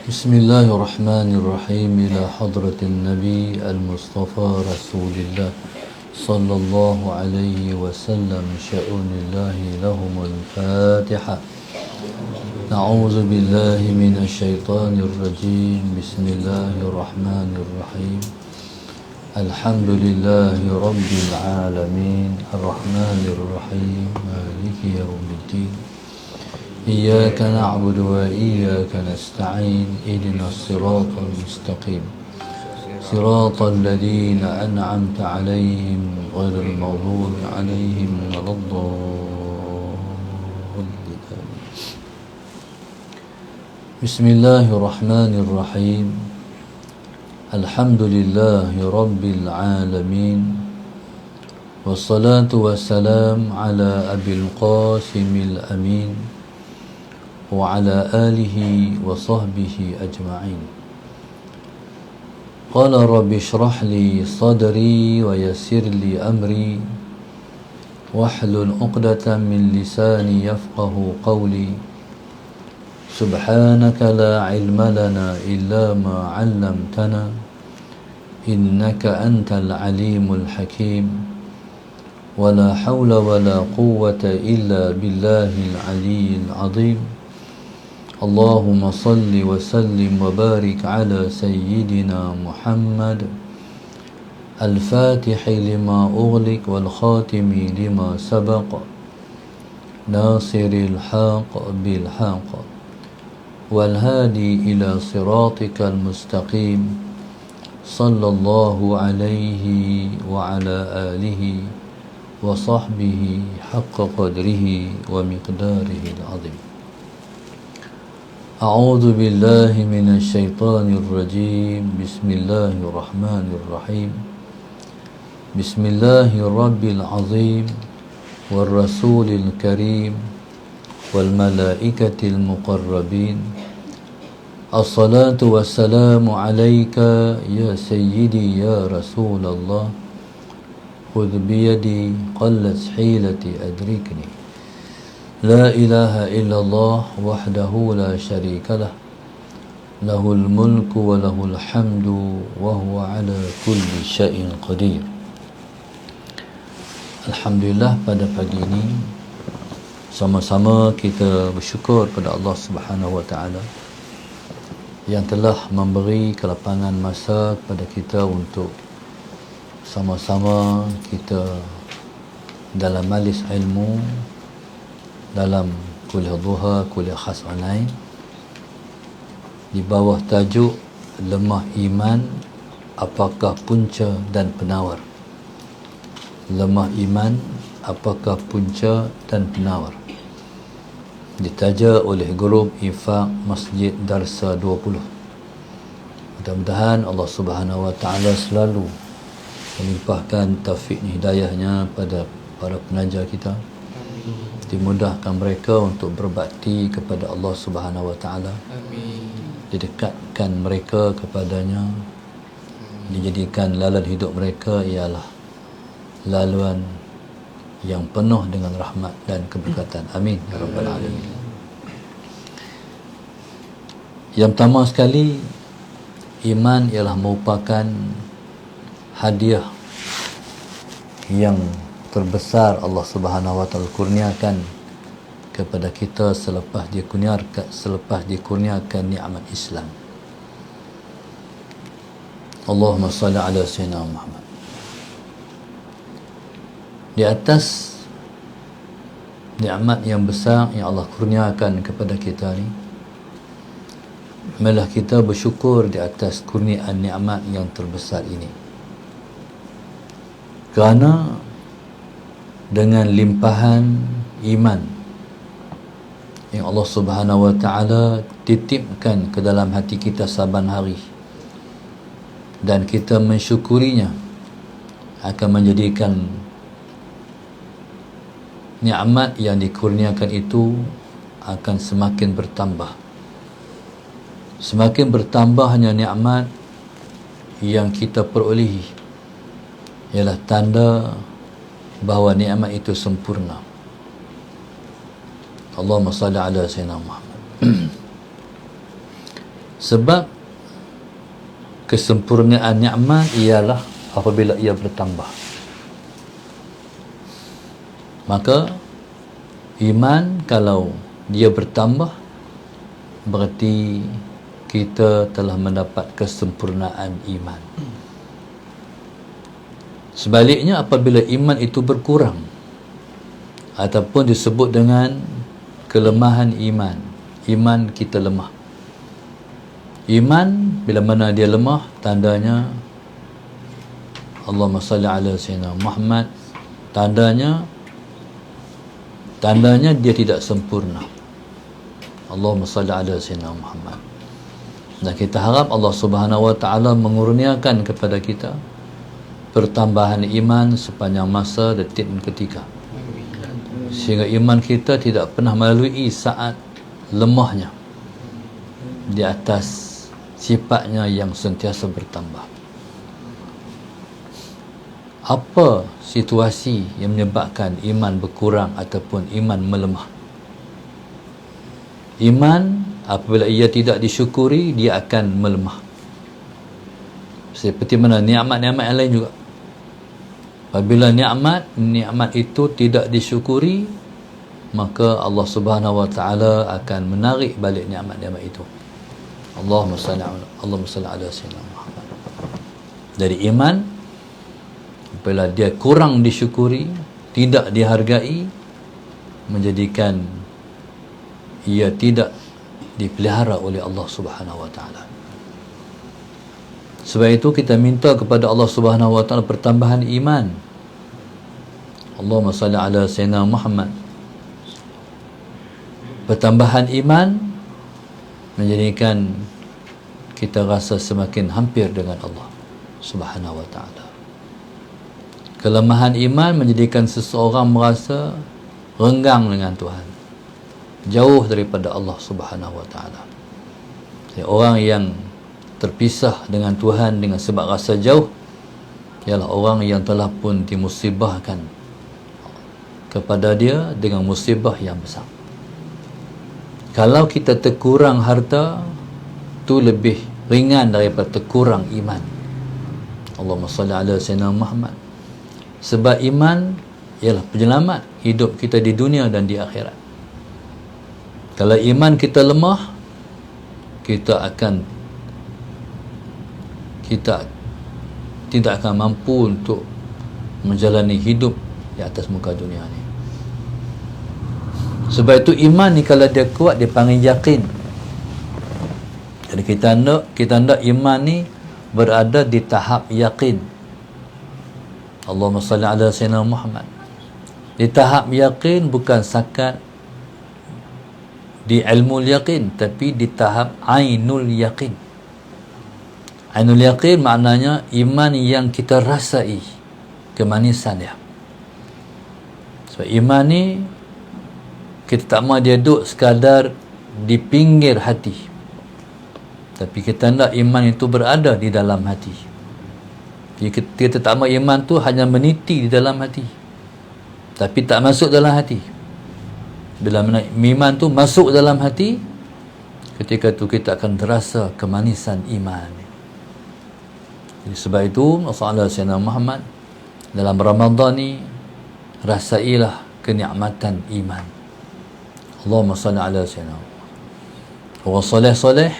بسم الله الرحمن الرحيم إلى حضرة النبي المصطفى رسول الله صلى الله عليه وسلم شأن الله لهم الفاتحة. نعوذ بالله من الشيطان الرجيم. بسم الله الرحمن الرحيم. الحمد لله رب العالمين الرحمن الرحيم مالك يوم الدين. إياك نعبد وإياك نستعين. اهدنا الصراط المستقيم صراط الذين أنعمت عليهم غير المغضوب عليهم ولا الضالين. بسم الله الرحمن الرحيم. الحمد لله رب العالمين والصلاة والسلام على أبي القاسم الأمين وعلى آله وصحبه أجمعين. قال رب اشرح لي صدري ويسر لي أمري واحلل عقدة من لساني يفقه قولي. سبحانك لا علم لنا إلا ما علمتنا إنك أنت العليم الحكيم. ولا حول ولا قوة إلا بالله العلي العظيم. اللهم صل وسلم وبارك على سيدنا محمد الفاتح لما أغلق والخاتم لما سبق ناصر الحق بالحق والهادي إلى صراطك المستقيم صلى الله عليه وعلى آله وصحبه حق قدره ومقداره العظيم. أعوذ بالله من الشيطان الرجيم. بسم الله الرحمن الرحيم. بسم الله الرب العظيم والرسول الكريم والملائكة المقربين. الصلاة والسلام عليك يا سيدي يا رسول الله. خذ بيدي قلت حيلتي أدركني. لا إله إلا الله وحده لا شريك له له الملك وله الحمد وهو على كل شيء قدير. Alhamdulillah, pada pagi ini sama-sama kita bersyukur kepada Allah Subhanahu wa taala yang telah memberi kelapangan masa kepada kita untuk sama-sama kita dalam majlis ilmu, dalam kuliah duha, kuliah khas online di bawah tajuk Lemah Iman, Apakah Punca dan Penawar. Lemah Iman, Apakah Punca dan Penawar, ditaja oleh grup Infaq Masjid Darsa 20. Mudah-mudahan Allah Subhanahu wa taala selalu melimpahkan taufik hidayahnya pada para pengajar kita, dimudahkan mereka untuk berbakti kepada Allah Subhanahu wa taala. Amin. Didekatkan mereka kepadanya. Dijadikan laluan hidup mereka ialah laluan yang penuh dengan rahmat dan keberkatan. Amin ya rabbal alamin. Yang pertama sekali, iman ialah merupakan hadiah yang terbesar Allah Subhanahu wa taala kurniakan kepada kita selepas dikurniakan nikmat Islam. Allahumma salli ala sayyidina Muhammad. Di atas nikmat yang besar yang Allah kurniakan kepada kita ni, marilah kita bersyukur di atas kurniaan nikmat yang terbesar ini. Kerana dengan limpahan iman yang Allah Subhanahu wa taala titipkan ke dalam hati kita saban hari dan kita mensyukurinya, akan menjadikan nikmat yang dikurniakan itu akan semakin bertambah. Semakin bertambahnya nikmat yang kita perolehi ialah tanda bahawa nikmat itu sempurna. Allahumma salli ala sayyidina Muhammad. Sebab kesempurnaan nikmat ialah apabila ia bertambah. Maka iman kalau dia bertambah, berarti kita telah mendapat kesempurnaan iman. Sebaliknya, apabila iman itu berkurang ataupun disebut dengan kelemahan iman, iman kita lemah. Iman bila mana dia lemah, tandanya Allahumma salli ala sayyidina Muhammad, tandanya dia tidak sempurna. Allahumma salli ala sayyidina Muhammad. Dan kita harap Allah Subhanahu wa taala mengurniakan kepada kita pertambahan iman sepanjang masa, detik dan ketika, sehingga iman kita tidak pernah melalui saat lemahnya di atas sifatnya yang sentiasa bertambah. Apa situasi yang menyebabkan iman berkurang ataupun iman melemah? Iman apabila ia tidak disyukuri, dia akan melemah. Seperti mana nikmat-nikmat yang lain juga. Apabila nikmat itu tidak disyukuri, maka Allah Subhanahu wa taala akan menarik balik nikmat-nikmat itu. Allahumma salli ala sayyidina Muhammad. Dari iman, apabila dia kurang disyukuri, tidak dihargai, menjadikan ia tidak dipelihara oleh Allah Subhanahu wa taala. Sebab itu kita minta kepada Allah Subhanahu wa taala pertambahan iman. Allahumma salli ala sayyidina Muhammad. Pertambahan iman menjadikan kita rasa semakin hampir dengan Allah Subhanahu wa taala. Kelemahan iman menjadikan seseorang merasa renggang dengan Tuhan, jauh daripada Allah Subhanahu wa taala. Orang yang terpisah dengan Tuhan dengan sebab rasa jauh ialah orang yang telah pun dimusibahkan kepada dia dengan musibah yang besar. Kalau kita terkurang harta, tu lebih ringan daripada terkurang iman. Allahumma salli ala sayyidina Muhammad. Sebab iman ialah penyelamat hidup kita di dunia dan di akhirat. Kalau iman kita lemah, kita tidak akan mampu untuk menjalani hidup di atas muka dunia ni. Sebab itu iman ni kalau dia kuat, dia panggil yakin. Jadi kita nak iman ni berada di tahap yakin. Allahumma salli ala sayyidina Muhammad. Di tahap yakin, bukan sakat di ilmu yakin, tapi di tahap ainul yakin. Ainul yakin maknanya iman yang kita rasai kemanisan dia. Sebab iman ni kita tak mahu dia duduk sekadar di pinggir hati, tapi kita nak iman itu berada di dalam hati. Kita tak mahu iman tu hanya meniti di dalam hati, tapi tak masuk dalam hati. Bila iman tu masuk dalam hati, ketika tu kita akan terasa kemanisan iman. Jadi sebab itu Rasulullah SAW Muhammad dalam Ramadan ni, rasailah kenikmatan iman. Allahumma salli ala sayyidina. Orang soleh-soleh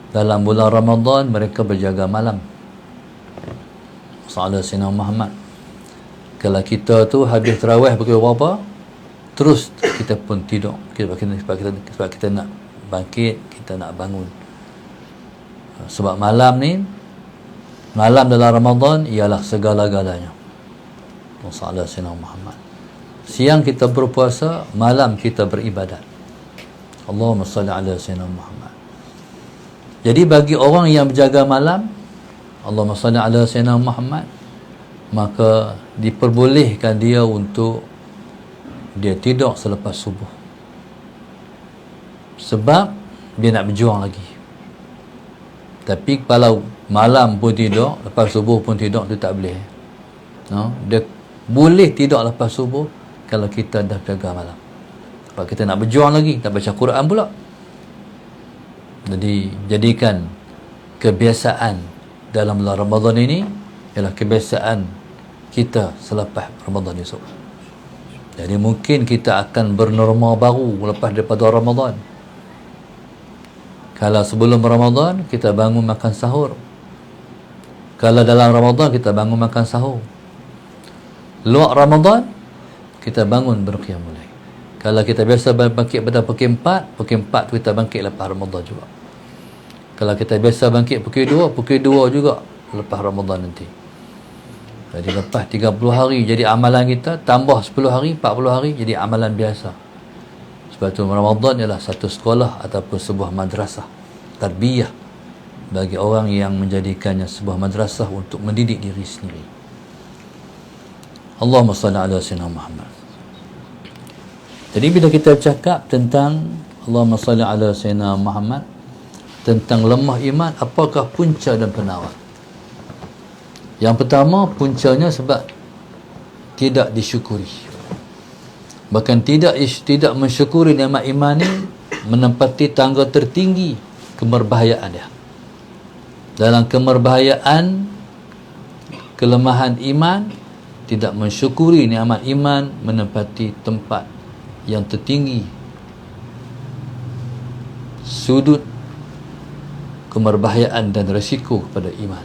dalam bulan Ramadan mereka berjaga malam. Rasulullah SAW Muhammad, kalau kita tu habis tarawih pukul berapa, terus kita pun tidur. Sebab kita nak bangkit, kita nak bangun. Sebab malam dalam Ramadan ialah segala-galanya. Rasulullah SAW Muhammad. Siang kita berpuasa, malam kita beribadat. Allahumma salli ala sayyidina Muhammad. Jadi bagi orang yang berjaga malam, Allahumma salli ala sayyidina Muhammad, maka diperbolehkan dia untuk dia tidur selepas subuh. Sebab dia nak berjuang lagi. Tapi kalau malam pun tidur, lepas subuh pun tidur, tu tak boleh. Dia boleh tidur lepas subuh kalau kita dah jaga malam. Sebab kita nak berjuang lagi, nak baca Quran pula. Jadi jadikan kebiasaan dalam bulan Ramadan ini ialah kebiasaan kita selepas Ramadan esok. Jadi mungkin kita akan bernorma baru lepas daripada Ramadan. Kalau sebelum Ramadan kita bangun makan sahur, kalau dalam Ramadan kita bangun makan sahur, luar Ramadan kita bangun berqiyamul lail. Kalau kita biasa bangkit pada pukul 4, pukul 4 tu kita bangkit lepas Ramadan juga. Kalau kita biasa bangkit pukul 2 juga lepas Ramadan nanti. Jadi lepas 30 hari jadi amalan kita, tambah 10 hari, 40 hari jadi amalan biasa. Sebab tu Ramadan ialah satu sekolah ataupun sebuah madrasah tarbiyah bagi orang yang menjadikannya sebuah madrasah untuk mendidik diri sendiri. Allahumma salli ala sayyidina Muhammad. Jadi bila kita cakap tentang Allahumma salli ala sayyidina Muhammad, tentang lemah iman, apakah punca dan penawar? Yang pertama, puncanya sebab tidak disyukuri. Bahkan tidak mensyukuri nikmat iman ni menempati tangga tertinggi kemerbahayaan dia. Dalam kemerbahayaan kelemahan iman, tidak mensyukuri nikmat iman menempati tempat yang tertinggi, sudut kemerbahayaan dan risiko kepada iman.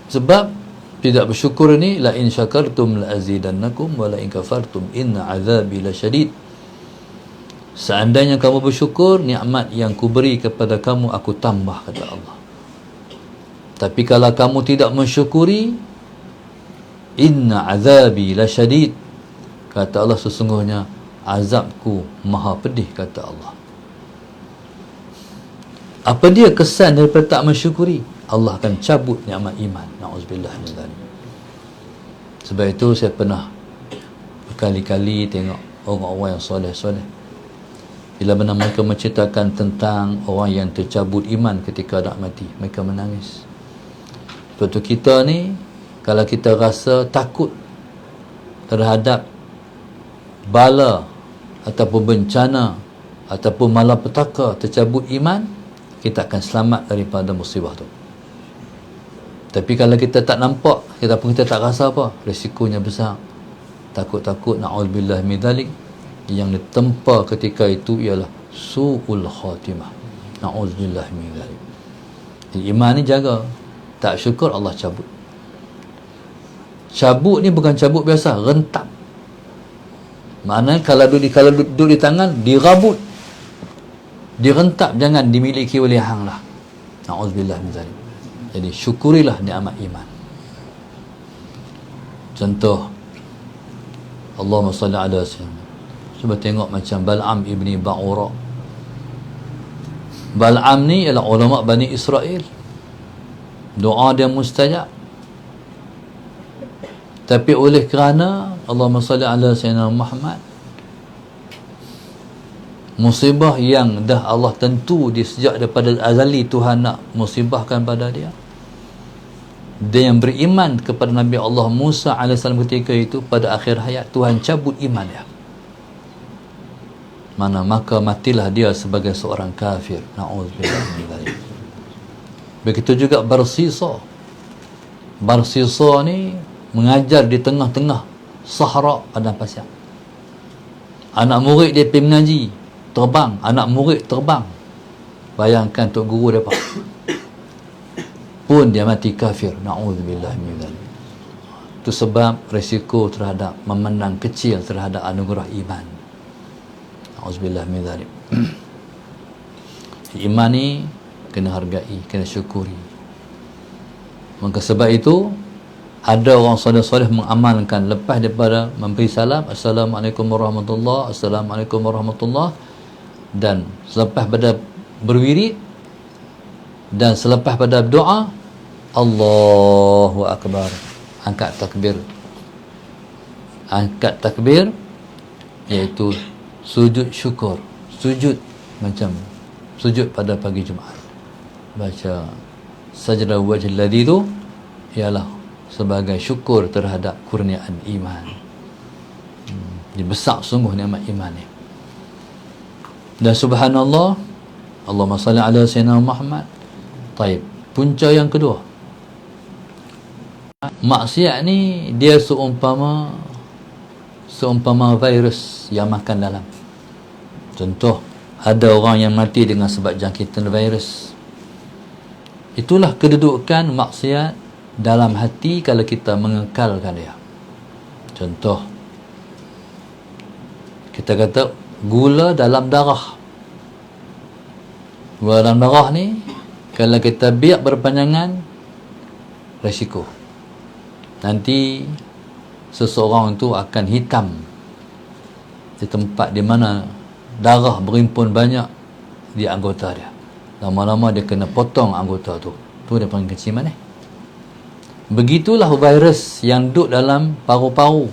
Sebab tidak bersyukur ni, la in syakartum la azidannakum wa la in kafartum inna azabi lasyadid. Seandainya kamu bersyukur, nikmat yang kuberi kepada kamu aku tambah, kata Allah. Tapi kalau kamu tidak mensyukuri, inna azabi lasyadid, kata Allah, sesungguhnya azabku maha pedih, kata Allah. Apa dia kesan daripada tak mensyukuri? Allah akan cabut nikmat iman. Na'udzubillah min dzalik. Sebab itu saya pernah berkali-kali tengok orang-orang yang soleh-soleh, bila mana mereka menceritakan tentang orang yang tercabut iman ketika nak mati, mereka menangis. Sebab tu kita ni, kalau kita rasa takut terhadap bala ataupun bencana ataupun malapetaka tercabut iman, kita akan selamat daripada musibah tu. Tapi kalau kita tak nampak, kita tak rasa apa, risikonya besar. Takut-takut, na'udzubillah min dzalik, yang ditempa ketika itu ialah su'ul khatimah. Na'udzubillah min dzalik. Jadi iman ni jaga. Tak syukur, Allah cabut. Cabut ni bukan cabut biasa, rentap. Maknanya kalau duduk di tangan, dirabut, direntap, jangan dimiliki oleh hang lah. Na'udzubillah min dzalik. Jadi syukurilah nikmat iman. Contoh, Allahumma salli ala sayyidina. Cuba tengok macam Bal'am ibni Ba'ura. Bal'am ni ialah ulama Bani Israel. Doa dia mustajab. Tapi oleh kerana Allahumma salli ala sayyidina Muhammad, musibah yang dah Allah tentu di sejak daripada azali Tuhan nak musibahkan pada dia, dia yang beriman kepada Nabi Allah Musa AS ketika itu, pada akhir hayat Tuhan cabut iman dia. Maka matilah dia sebagai seorang kafir. Na'udzubillah min dzalik. Begitu juga Barsisa. Barsisa ni mengajar di tengah-tengah sahara padang pasir. Anak murid dia pergi mengaji, terbang, anak murid terbang. Bayangkan tok guru dia apa? Pun dia mati kafir. Na'udzubillah min dzalik. Itu sebab risiko terhadap memandang kecil terhadap anugerah iman. Na'udzubillah min dzalik. Iman ni kena hargai, kena syukuri. Maka sebab itu ada orang soleh-soleh mengamalkan lepas daripada memberi salam, Assalamualaikum warahmatullahi, Assalamualaikum warahmatullahi, dan selepas pada berwirid dan selepas pada doa, Allahu Akbar, angkat takbir. Angkat takbir iaitu sujud syukur, sujud macam sujud pada pagi Jumaat. Baca sajdah wajhil ladzi tu ialah sebagai syukur terhadap kurniaan iman. Dia besar sungguh nikmat iman ni. Dan subhanallah, Allahumma salli ala sayyidina Muhammad. Taib. Punca yang kedua, maksiat ni dia seumpama virus yang makan dalam. Contoh, ada orang yang mati dengan sebab jangkitan virus. Itulah kedudukan maksiat dalam hati kalau kita mengekalkan dia. Contoh, kita kata gula dalam darah. Gula dalam darah ni kalau kita biar berpanjangan, resiko nanti seseorang itu akan hitam di tempat di mana darah berimpun banyak di anggota dia. Lama-lama dia kena potong anggota tu. Tu dia panggil kenciman ni. Begitulah virus yang duduk dalam paru-paru.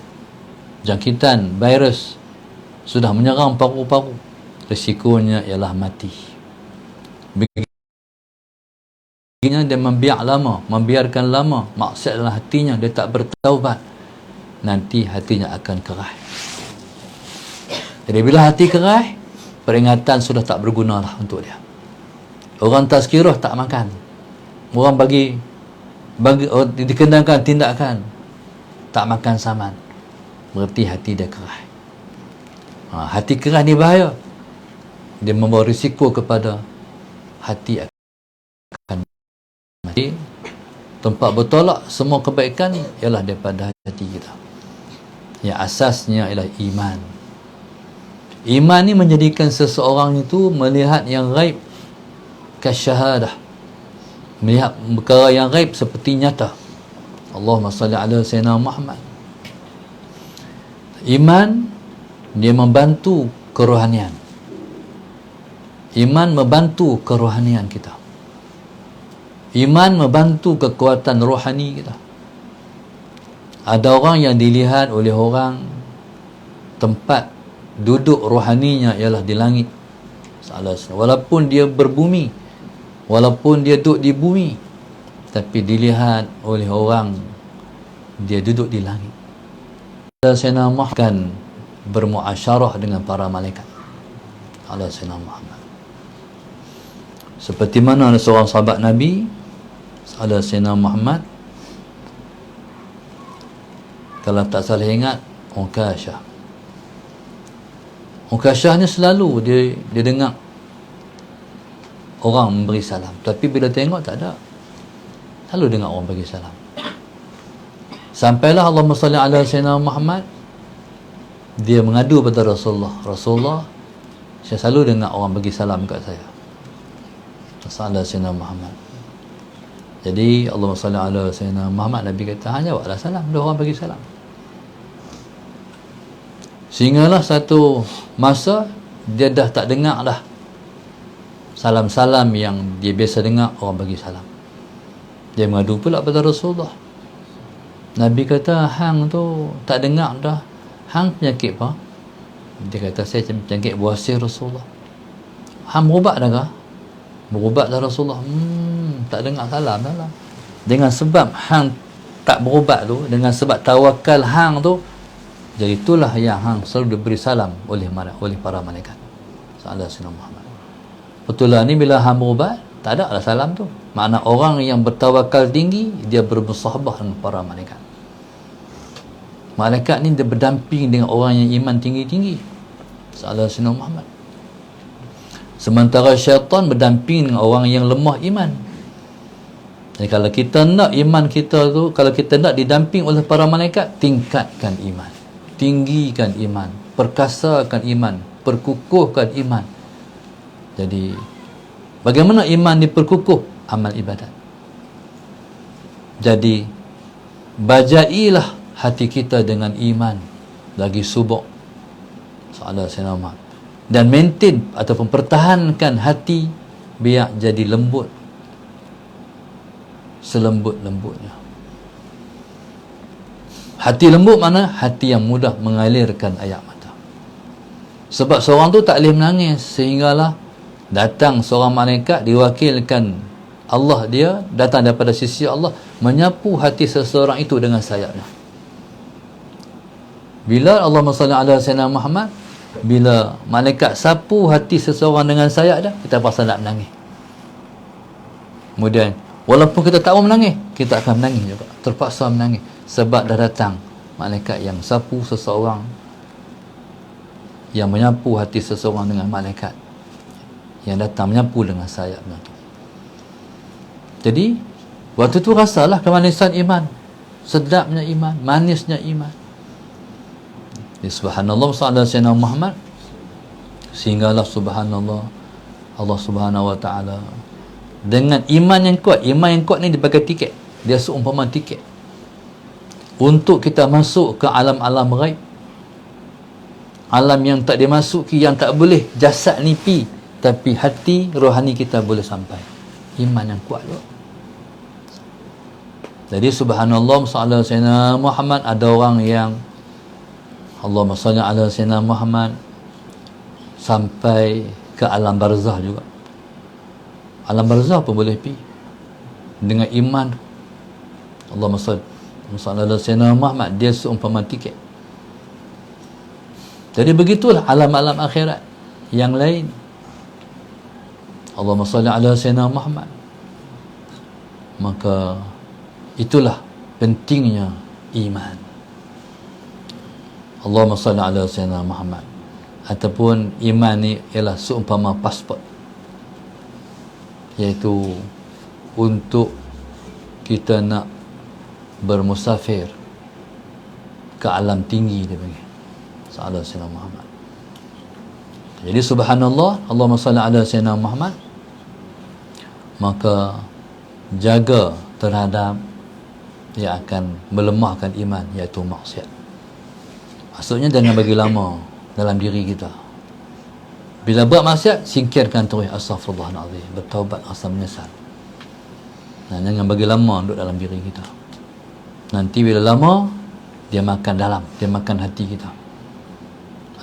Jangkitan virus sudah menyerang paru-paru, risikonya ialah mati. Dia membiarkan lama maksiat dalam hatinya, dia tak bertaubat, nanti hatinya akan keras. Jadi bila hati keras, peringatan sudah tak berguna lah untuk dia. Orang tazkirah tak makan, orang bagi dikendangkan tindakan, tak makan saman, berarti hati dia keras. Hati keras ni bahaya, dia membawa risiko kepada hati akan mati. Tempat bertolak semua kebaikan ialah daripada hati kita. Yang asasnya ialah iman. Iman ni menjadikan seseorang itu melihat yang ghaib kasyahadah, melihat perkara yang ghaib seperti nyata. Allahumma salli ala sayyidina Muhammad. Iman dia membantu kerohanian. Iman membantu kerohanian kita. Iman membantu kekuatan rohani kita. Ada orang yang dilihat oleh orang tempat duduk rohaninya ialah di langit. Walaupun dia berbumi, walaupun dia duduk di bumi, tapi dilihat oleh orang dia duduk di langit. Sayyidina Muhammad kan bermuasyarah dengan para malaikat. Allah Sayyidina Muhammad. Seperti mana ada seorang sahabat Nabi, ada Sayyidina Muhammad, kalau tak salah ingat, Ukasyah. Ukasyah ni selalu dia dengar orang memberi salam, tapi bila tengok tak ada, selalu dengar orang bagi salam. Sampailah Allahumma salli ala sayyidina Muhammad, dia mengadu pada Rasulullah, Rasulullah, saya selalu dengar orang bagi salam kat saya. Sallallahu alaihi wasallam Muhammad. Jadi Allahumma salli ala sayyidina Muhammad, Nabi kata, hanya jawablah salam, dia orang bagi salam. Sehinggalah satu masa dia dah tak dengar dah salam-salam yang dia biasa dengar orang bagi salam. Dia mengadu pula pada Rasulullah. Nabi kata, hang tu tak dengar dah, hang penyakit apa? Dia kata, saya penyakit buasir Rasulullah. Hang berubat dah kah? Berubat dah Rasulullah. Tak dengar salam dah lah. Dengan sebab hang tak berubat tu, dengan sebab tawakal hang tu, jadi itulah yang hang selalu diberi salam oleh para malaikat. Sallallahu alaihi Muhammad. Betul lah ni, bila hang berubat tak ada lah salam tu. Makna orang yang bertawakal tinggi, dia bermusahabah dengan para malaikat. Malaikat ni dia berdamping dengan orang yang iman tinggi-tinggi. Sallallahu alaihi Muhammad. Sementara syaitan berdamping dengan orang yang lemah iman. Jadi kalau kita nak iman kita tu, kalau kita nak didamping oleh para malaikat, tingkatkan iman, tinggikan iman, perkasakan iman, perkukuhkan iman. Jadi bagaimana iman diperkukuh? Amal ibadat. Jadi bajailah hati kita dengan iman lagi subuk. Sallallahu alaihi wasallam. Dan maintain ataupun pertahankan hati biar jadi lembut, selembut-lembutnya. Hati lembut mana? Hati yang mudah mengalirkan air mata. Sebab seorang tu tak boleh menangis, sehinggalah datang seorang malaikat diwakilkan Allah, dia datang daripada sisi Allah, menyapu hati seseorang itu dengan sayapnya. Bila Allahumma salli ala sayyidina Muhammad, Bila malaikat sapu hati seseorang dengan sayap dah, kita pasal nak menangis. Kemudian walaupun kita tak mau menangis, kita akan menangis juga, terpaksa menangis, sebab dah datang malaikat yang sapu seseorang, yang menyapu hati seseorang dengan malaikat yang datang menyapu dengan sayapnya tu. Jadi waktu tu rasalah kemanisan iman, sedapnya iman, manisnya iman. Subhanallah sallallahu Muhammad, sehinggalah subhanallah Allah Subhanahu wa taala dengan iman yang kuat. Iman yang kuat ni dibagai tiket. Dia seumpama tiket untuk kita masuk ke alam-alam ghaib, alam yang tak dimasuki, yang tak boleh jasad ni pi, tapi hati rohani kita boleh sampai. Iman yang kuat tu. Jadi subhanallah sallallahu alaihi wasallam Muhammad, ada orang yang Allahumma salli ala sayyidina Muhammad sampai ke alam barzah juga. Alam barzah pun boleh pi dengan iman. Allahumma salli ala sayyidina Muhammad, dia seumpama tiket. Jadi begitulah alam-alam akhirat yang lain. Allahumma salli ala sayyidina Muhammad. Maka itulah pentingnya iman. Allahumma salli ala sayyidina Muhammad. Ataupun iman ni ialah seumpama pasport, iaitu untuk kita nak bermusafir ke alam tinggi, dia panggil sallallahu alaihi wasallam Muhammad. Jadi subhanallah, Allahumma salli ala sayyidina Muhammad, maka jaga terhadap yang akan melemahkan iman, iaitu maksiat. Maksudnya jangan bagi lama dalam diri kita. Bila buat maksiat, singkirkan terus astaghfirullahalazim, bertaubat, rasa menyesal. Nah, jangan bagi lama duduk dalam diri kita. Nanti bila lama, dia makan dalam, dia makan hati kita.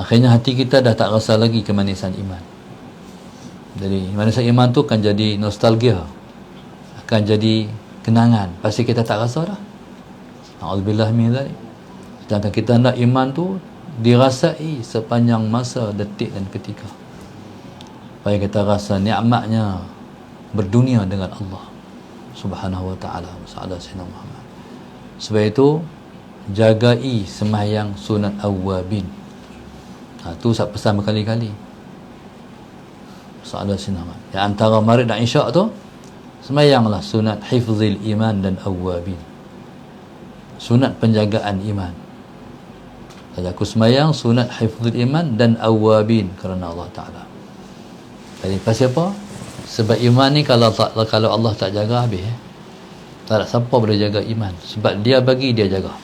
Akhirnya hati kita dah tak rasa lagi kemanisan iman. Jadi kemanisan iman tu akan jadi nostalgia, akan jadi kenangan. Pasti kita tak rasa dah. A'udzubillah min dzalik. Sedangkan kita nak iman tu dirasai sepanjang masa, detik dan ketika, supaya kita rasa nikmatnya berdunia dengan Allah Subhanahu wa ta'ala. Sayyidina Muhammad. Sebab itu jagai sembahyang sunat awwabin. Tu saya pesan berkali-kali. Sayyidina Muhammad. Yang antara maghrib dan isyak tu, sembahyanglah sunat hifzil iman dan awwabin, sunat penjagaan iman. Jadi aku sembahyang sunat hifzul iman dan awabin kerana Allah Ta'ala. Jadi pasal apa? Sebab iman ni kalau Allah tak jaga, habis. Tak ada siapa boleh jaga iman. Sebab dia bagi, dia jaga.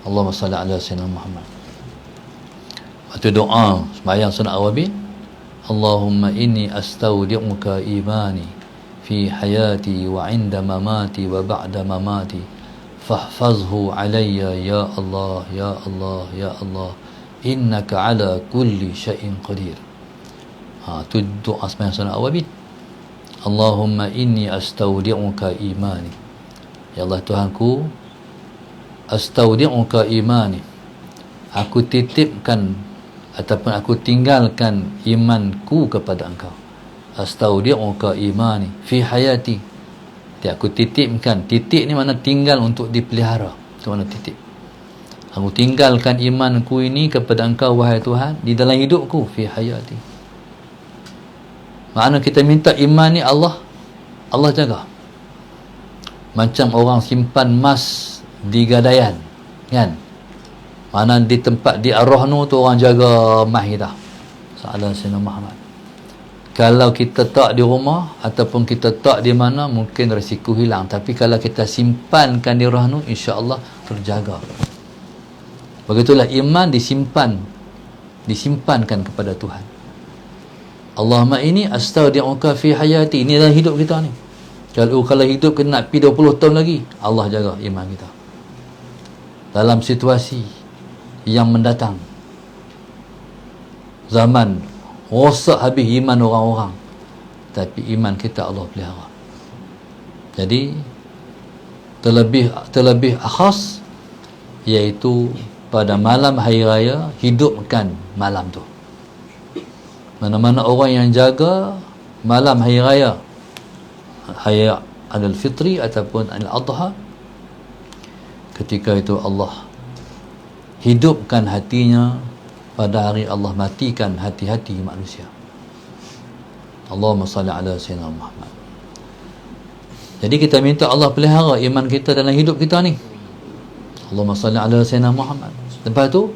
Allahumma salli ala sayyidina Muhammad. Waktu doa sembahyang sunat awabin, Allahumma inni astaudi'uka imani fi hayati wa inda mamati wa ba'da mamati fahfazhu alayya ya Allah ya Allah ya Allah innaka ala kulli syai'in qadir. Tu doa sembahyang sunat awabin. Allahumma inni astaudi'uka imani, ya Allah Tuhanku, astaudi'uka imani, aku titipkan ataupun aku tinggalkan imanku kepada Engkau. Astaudi'uka imani fi hayati, aku titipkan. Titik ni mana tinggal untuk dipelihara. Itu mana titik. Aku tinggalkan imanku ini kepada Engkau wahai Tuhan di dalam hidupku, fi hayati. Makna kita minta iman ni Allah jaga. Macam orang simpan emas di gadaian, kan? Mana di tempat di Ar-Rahnu tu orang jaga emas kita. Sallallahu alaihi Muhammad. Kalau kita tak di rumah ataupun kita tak di mana, mungkin risiko hilang. Tapi kalau kita simpankan di Rahnu, insya-Allah terjaga. Begitulah iman disimpankan kepada Tuhan. Allahumma ini astaudi'uka fi hayati. Ini dalam hidup kita ni. Kalau hidup kita nak pergi 20 tahun lagi, Allah jaga iman kita. Dalam situasi yang mendatang, zaman rosak habis iman orang-orang, tapi iman kita Allah pelihara. Jadi terlebih khas, iaitu pada malam hari raya, hidupkan malam tu. Mana-mana orang yang jaga malam hari raya, hari Aidil Fitri ataupun Aidil Adha, ketika itu Allah hidupkan hatinya. Pada hari Allah matikan hati-hati manusia. Allahumma salli ala Sayyidina Muhammad. Jadi kita minta Allah pelihara iman kita dalam hidup kita ni. Allahumma salli ala Sayyidina Muhammad. Lepas tu,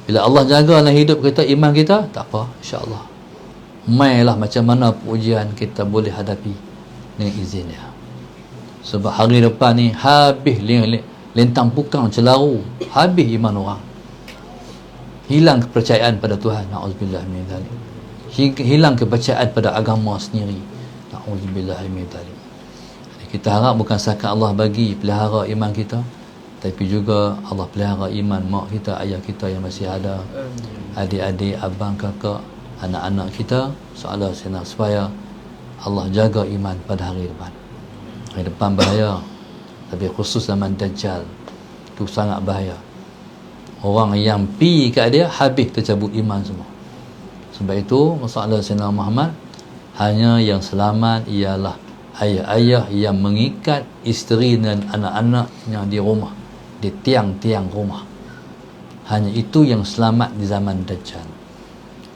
bila Allah jaga dalam hidup kita, iman kita, tak apa, insya-Allah. Mailah macam mana ujian kita boleh hadapi dengan izin dia. Sebab hari depan ni habis lintang pukang celaru, habis iman orang. Hilang kepercayaan pada Tuhan, na'udzubillah min dzalik. Hilang kepercayaan pada agama sendiri, na'udzubillah min dzalik. Kita harap bukan sahaja Allah bagi pelihara iman kita, tapi juga Allah pelihara iman mak kita, ayah kita yang masih ada, adik-adik, abang, kakak, anak-anak kita, supaya Allah jaga iman pada hari depan. Hari depan bahaya, tapi khusus zaman Dajjal itu sangat bahaya. Orang yang pi kat dia, habis tercabut iman semua. Sebab itu masalah Sayyidina Muhammad, hanya yang selamat ialah ayah-ayah yang mengikat isteri dan anak-anaknya di rumah, di tiang-tiang rumah. Hanya itu yang selamat di zaman Dajjal.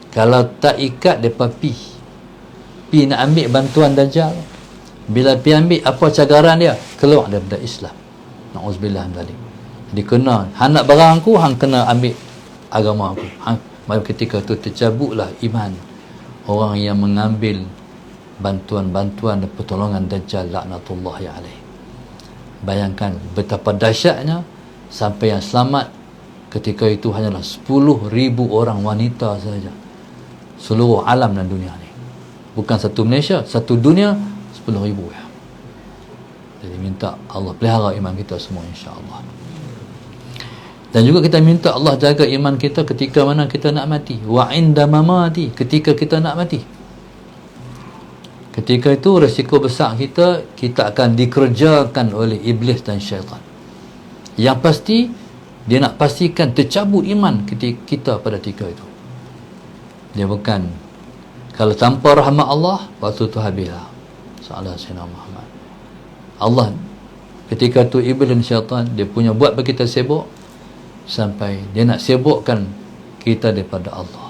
Kalau tak ikat, mereka pi nak ambil bantuan Dajjal. Bila pi ambil, apa cagaran dia? Keluar daripada Islam. Na'udzubillah min dzalik. Dia kena, hang nak barang aku, hang kena ambil agama aku. Maka ketika tu tercabutlah iman orang yang mengambil bantuan-bantuan dan pertolongan Dajjal laknatullahi alaih. Bayangkan betapa dahsyatnya, sampai yang selamat ketika itu hanyalah 10,000 orang wanita saja, seluruh alam dan dunia ni. Bukan satu Malaysia, satu dunia, 10,000 ya. Jadi minta Allah pelihara iman kita semua, insya-Allah. Dan juga kita minta Allah jaga iman kita ketika mana kita nak mati. Wa inda mamati, ketika kita nak mati. Ketika itu resiko besar kita akan dikerjakan oleh iblis dan syaitan. Yang pasti dia nak pastikan tercabut iman kita pada ketika itu. Dia bukan, kalau tanpa rahmat Allah, waktu tu habislah. Salah Sayyidina Muhammad. Allah ketika tu iblis dan syaitan dia punya buat bagi kita sibuk, sampai dia nak sibukkan kita daripada Allah.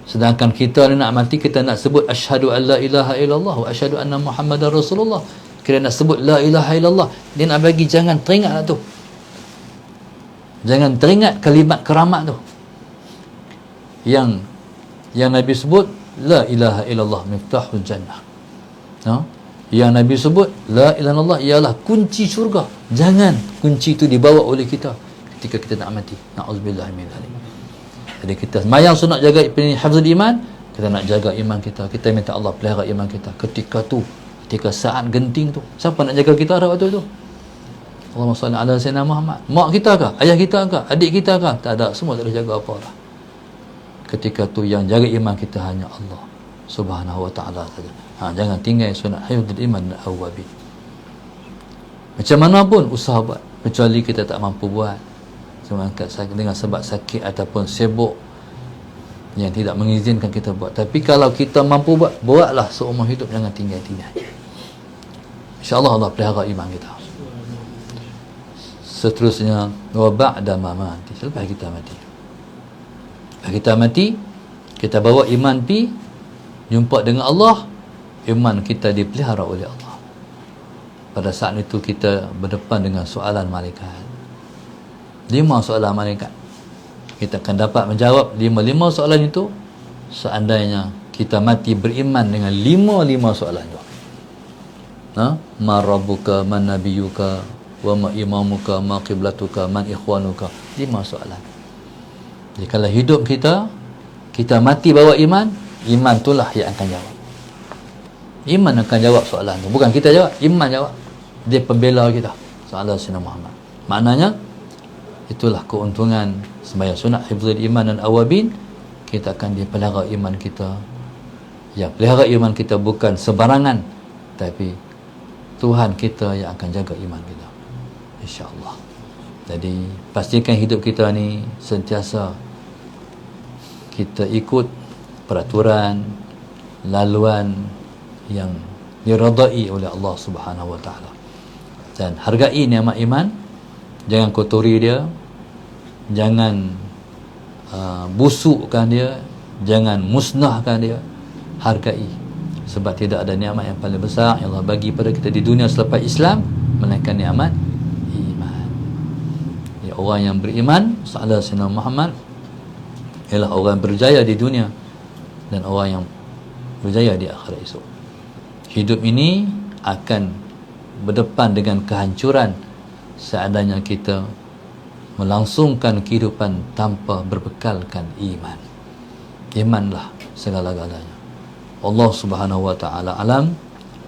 Sedangkan kita ni nak mati, kita nak sebut asyhadu an la ilaha illallah wa asyhadu anna Muhammadar Rasulullah. Kita nak sebut la ilaha illallah. Dia nak bagi jangan teringat lah tu. Jangan teringat kalimat keramat tu. Yang Nabi sebut la ilaha illallah miftahul jannah. Yang Nabi sebut la ilaha illallah ialah kunci syurga. Jangan kunci itu dibawa oleh kita ketika kita nak mati. Na'udzubillah min dzalik. Jadi kita semayang sunat jaga hafzul iman, kita nak jaga iman kita. Kita minta Allah pelihara iman kita ketika tu, ketika saat genting tu. Siapa nak jaga kita pada waktu tu? Allahumma salli ala Sayyidina Muhammad. Mak kita kah? Ayah kita kah? Adik kita kah? Tak ada, semua tak boleh jaga apa lah. Ketika tu yang jaga iman kita hanya Allah Subhanahu wa ta'ala saja. Jangan tinggal sunat hifdzul iman dan awwabi. Macam mana pun usaha buat, kecuali kita tak mampu buat dengan sebab sakit ataupun sibuk yang tidak mengizinkan kita buat. Tapi kalau kita mampu buat, buatlah seumur hidup, jangan tinggal-tinggal. InsyaAllah Allah pelihara iman kita. Seterusnya, wa ba'da ma mati, selepas kita mati. Lepas kita mati, kita bawa iman jumpa dengan Allah, iman kita dipelihara oleh Allah. Pada saat itu kita berdepan dengan soalan malaikat. 5 soalan malaikat. Kita akan dapat menjawab 5 soalan itu seandainya kita mati beriman dengan 5 soalan itu. Ma rabbuka, man nabiyuka, wa ma imamuka, ma qiblatuka, man ikhwanuka. 5 soalan. Jadi kalau hidup kita mati bawa iman itulah yang akan jawab. Iman akan jawab soalan itu. Bukan kita jawab, iman jawab. Dia pembela kita. Soalan Sayyidina Muhammad. Maknanya itulah keuntungan sembahyang sunat hifdzul iman dan awabin. Kita akan dipelihara iman kita. Yang pelihara iman kita bukan sebarangan, tapi Tuhan kita yang akan jaga iman kita, insya-Allah. Jadi pastikan hidup kita ni sentiasa kita ikut peraturan, laluan yang diredai oleh Allah Subhanahu Wa Taala. Dan hargai nikmat iman, jangan kotori dia, jangan busukkan dia, jangan musnahkan dia, hargai. Sebab tidak ada nikmat yang paling besar yang Allah bagi pada kita di dunia selepas Islam melainkan nikmat iman. Ya, orang yang beriman sallallahu alaihi Muhammad ialah orang berjaya di dunia dan orang yang berjaya di akhirat esok. Hidup ini akan berdepan dengan kehancuran seandainya kita melangsungkan kehidupan tanpa berbekalkan iman. Imanlah segala-galanya. Allah Subhanahu Wa Taala alam.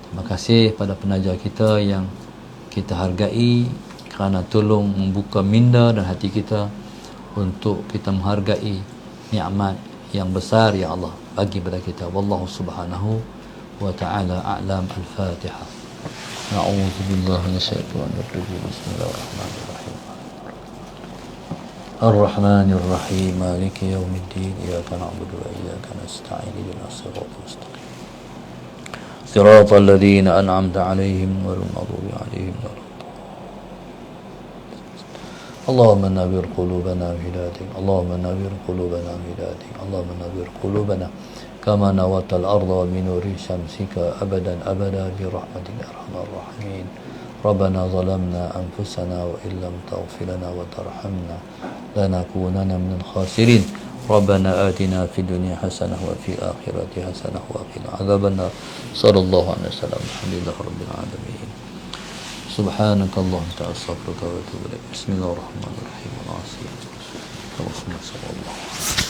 Terima kasih pada penaja kita yang kita hargai kerana tolong membuka minda dan hati kita untuk kita menghargai nikmat yang besar yang Allah bagi pada kita. Wallahu Subhanahu Wa Taala a'lam. Al-Fatihah. A'udzu billahi minasyaitonir rajim. Bismillahirrahmanirrahim. Ar-Rahmanir Rahim. Maliki yaumiddin. Iyyaka na'budu wa iyyaka nasta'in. Ihdinas siratal mustaqim. Siratal ladzina an'amta 'alaihim ghairil maghdubi 'alaihim waladdallin. اللهم نور قلوبنا بهدايتك اللهم نور قلوبنا بهدايتك اللهم نور قلوبنا كما نورت الأرض بنور شمسك أبدا أبدا برحمتك يا أرحم الراحمين ربنا ظلمنا أنفسنا وإن لم تغفر لنا وترحمنا لنكونن من الخاسرين ربنا آتنا في الدنيا حسنة وفي الآخرة حسنة وقنا عذاب النار صلى الله عليه وسلم الحمد لله رب العالمين سبحانك اللهم أستغفرك وأتوب إليك بسم الله الرحمن الرحيم والعصر صلى الله عليه وسلم